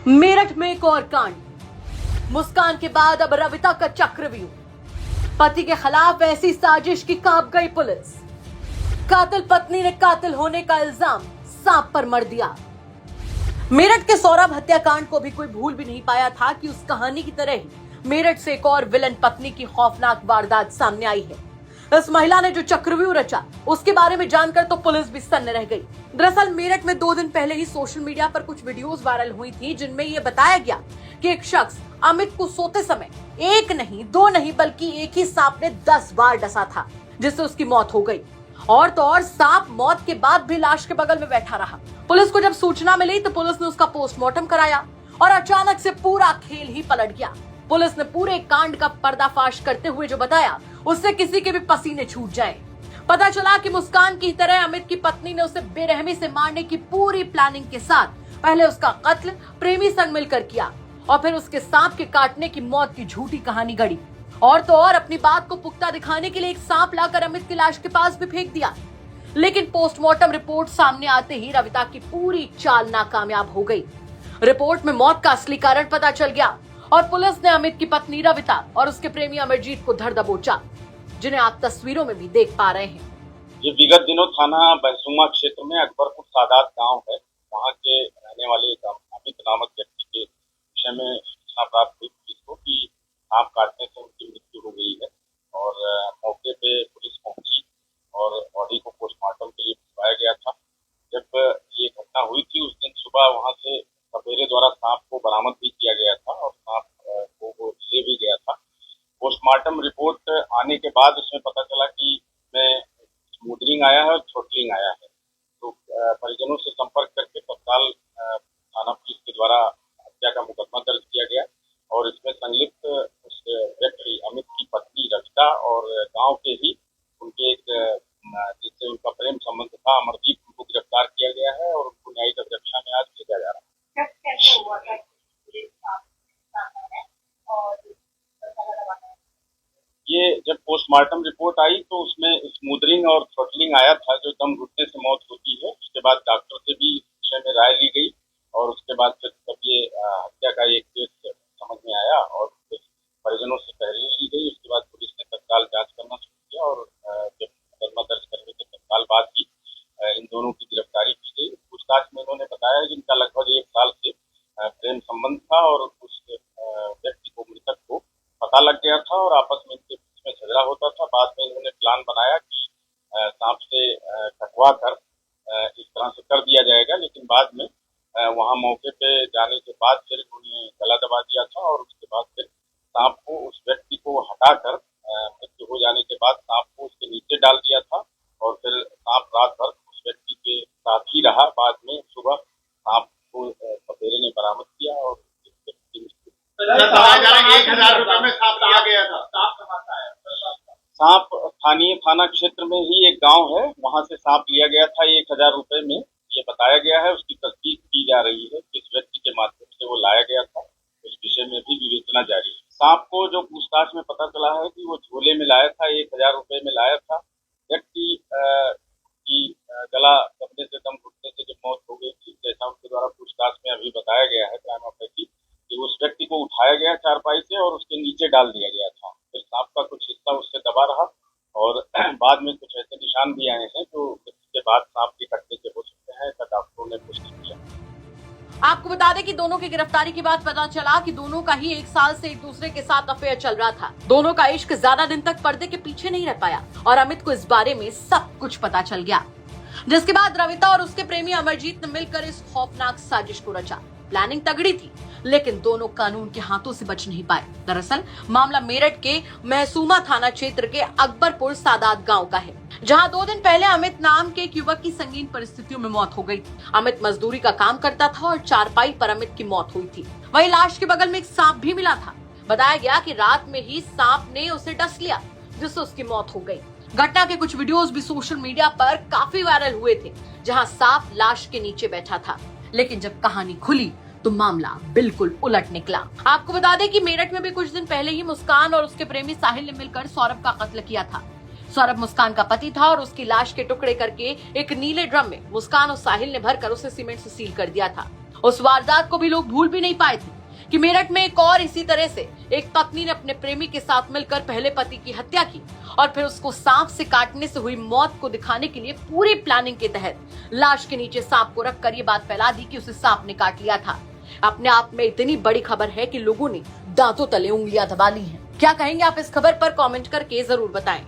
मेरठ में एक और कांड। मुस्कान के बाद अब रविता का चक्रव्यूह। पति के खिलाफ ऐसी साजिश की कांप गई पुलिस। कातिल पत्नी ने कातिल होने का इल्जाम सांप पर मर दिया। मेरठ के सौरभ हत्याकांड को भी कोई भूल भी नहीं पाया था कि उस कहानी की तरह ही मेरठ से एक और विलन पत्नी की खौफनाक वारदात सामने आई है। इस महिला ने जो चक्रव्यूह रचा, उसके बारे में जानकर तो पुलिस भी सन्न रह गई। दरअसल मेरठ में 2 दिन पहले ही सोशल मीडिया पर कुछ वीडियोस वायरल हुई थी, जिनमें यह बताया गया कि एक शख्स अमित को सोते समय 1 नहीं 2 नहीं बल्कि एक ही सांप ने 10 बार डसा था, जिससे उसकी मौत हो गई। और तो और सांप मौत के बाद भी लाश के बगल में बैठा रहा। पुलिस को जब सूचना मिली तो पुलिस ने उसका पोस्टमार्टम कराया और अचानक से पूरा खेल ही पलट गया। पुलिस ने पूरे कांड का पर्दाफाश करते हुए जो बताया, उससे किसी के भी पसीने छूट जाए। पता चला कि मुस्कान की तरह अमित की पत्नी ने उसे बेरहमी से मारने की पूरी प्लानिंग के साथ पहले उसका कत्ल प्रेमी संग मिलकर किया और फिर उसके सांप के काटने की मौत की झूठी कहानी गढ़ी। और तो और अपनी बात को पुख्ता दिखाने के लिए एक सांप लाकर अमित की लाश के पास भी फेंक दिया। लेकिन पोस्टमार्टम रिपोर्ट सामने आते ही रविता की पूरी चाल नाकामयाब हो गई। रिपोर्ट में मौत का असली कारण पता चल गया और पुलिस ने अमित की पत्नी रविता और उसके प्रेमी अमरजीत को धर दबोचा, जिन्हें आप तस्वीरों में भी देख पा रहे हैं। ये विगत दिनों थाना बैसुमा क्षेत्र में अकबरपुर सादात गांव है। वहां के रहने वाले अमित नामक व्यक्ति के विषय में सूचना प्राप्त हुई पुलिस को कि सांप काटने से उनकी मृत्यु हो गई है और मौके पे पुलिस पहुंची और बॉडी को पोस्टमार्टम के लिए भिजवाया गया था। जब ये घटना हुई थी उस दिन सुबह वहां से सपेरे द्वारा सांप को बरामद भी किया गया था और सांप को वो ले भी गया था। पोस्टमार्टम रिपोर्ट आने के बाद उसमें पता चला कि इसमें स्मूदरिंग आया है और थ्रोटलिंग आया है। तो परिजनों से संपर्क करके तत्काल थाना पुलिस के द्वारा हत्या का मुकदमा दर्ज किया गया और इसमें संलिप्त उस व्यक्ति अमित की पत्नी रविता और गांव के ही उनके एक जिससे उनका प्रेम संबंध था अमरजीत, उनको गिरफ्तार किया गया है और उनको न्यायिक अभिरक्षा में आज भेजा जा रहा है। ये जब पोस्टमार्टम रिपोर्ट आई तो उसमें स्मूदरिंग और थ्रोटलिंग आया था, जो दम घुटने से मौत होती है। उसके बाद डॉक्टर से भी इस विषय में राय ली गई और उसके बाद फिर तब ये हत्या का एक केस समझ में आया और फिर परिजनों से तहरीर ली गई। उसके बाद पुलिस ने तत्काल जांच करना शुरू किया और जब मुकदमा दर्ज करने के तत्काल बाद ही इन दोनों की गिरफ्तारी की गई। पूछताछ में उन्होंने बताया कि इनका लगभग 1 साल से प्रेम संबंध था और उस व्यक्ति को, मृतक को पता लग गया था और आपस में इनके बीच में झगड़ा होता था। बाद में इन्होंने प्लान बनाया कि सांप से कटवा कर इस तरह से कर दिया जाएगा, लेकिन बाद में वहां मौके पे जाने के बाद फिर उन्होंने गला दबा दिया था और उसके बाद फिर सांप को, उस व्यक्ति को हटाकर मृत्यु हो जाने के बाद सांप को उसके नीचे डाल दिया था और फिर सांप रात भर उस व्यक्ति के साथ ही रहा। बाद में सुबह सांप को सपेरे ने बरामद किया और 1000 रुपए में सांप लिया गया था। सांप स्थानीय थाना क्षेत्र में ही एक गांव है, वहां से सांप लिया गया था 1000 रुपए में, ये बताया गया है। उसकी तस्दीक की जा रही है, किस व्यक्ति के माध्यम से वो लाया गया था, उस विषय में भी विवेचना जारी है। सांप को जो पूछताछ में पता चला है कि वो झोले में लाया था, 1000 रुपए में लाया था। व्यक्ति की गला दबने से, दम घुटने से जब मौत हो गई थी, जैसा उनके द्वारा पूछताछ में अभी बताया गया है क्राइम ऑफिसर की, कि उस व्यक्ति को उठाया गया चारपाई से और उसके नीचे डाल दिया गया था। फिर सांप का कुछ हिस्सा उससे दबा रहा और बाद में कुछ ऐसे निशान भी आए हैं जो इसके बाद सांप के कटने से हो सकते हैं, ऐसा डॉक्टरों ने पुष्टि किया। आपको बता दें कि दोनों की गिरफ्तारी के बाद पता चला कि दोनों का ही 1 साल से एक दूसरे के साथ अफेयर चल रहा था। दोनों का इश्क ज्यादा दिन तक पर्दे के पीछे नहीं रह पाया और अमित को इस बारे में सब कुछ पता चल गया, जिसके बाद रविता और उसके प्रेमी अमरजीत ने मिलकर इस खौफनाक साजिश को रचा। प्लानिंग तगड़ी थी, लेकिन दोनों कानून के हाथों से बच नहीं पाए। दरअसल मामला मेरठ के महसूमा थाना क्षेत्र के अकबरपुर सादात गांव का है, जहां 2 दिन पहले अमित नाम के एक युवक की संगीन परिस्थितियों में मौत हो गई। अमित मजदूरी का काम करता था और चारपाई पर अमित की मौत हुई थी। वहीं लाश के बगल में एक सांप भी मिला था। बताया गया कि रात में ही सांप ने उसे डस लिया, जिससे उसकी मौत हो गई। घटना के कुछ वीडियोस भी सोशल मीडिया पर काफी वायरल हुए थे, जहां सांप लाश के नीचे बैठा था। लेकिन जब कहानी खुली तो मामला बिल्कुल उलट निकला। आपको बता दें कि मेरठ में भी कुछ दिन पहले ही मुस्कान और उसके प्रेमी साहिल ने मिलकर सौरभ का कत्ल किया था। सौरभ मुस्कान का पति था और उसकी लाश के टुकड़े करके एक नीले ड्रम में मुस्कान और साहिल ने भरकर उसे सीमेंट से सील कर दिया था। उस वारदात को भी लोग भूल भी नहीं पाए थे कि मेरठ में एक और इसी तरह से एक पत्नी ने अपने प्रेमी के साथ मिलकर पहले पति की हत्या की और फिर उसको सांप से काटने से हुई मौत को दिखाने के लिए पूरी प्लानिंग के तहत लाश के नीचे सांप को रखकर ये बात फैला दी कि उसे सांप ने काट लिया था। अपने आप में इतनी बड़ी खबर है कि लोगों ने दांतों तले उंगलियां दबा ली हैं। क्या कहेंगे आप इस खबर पर? कमेंट करके जरूर बताएं।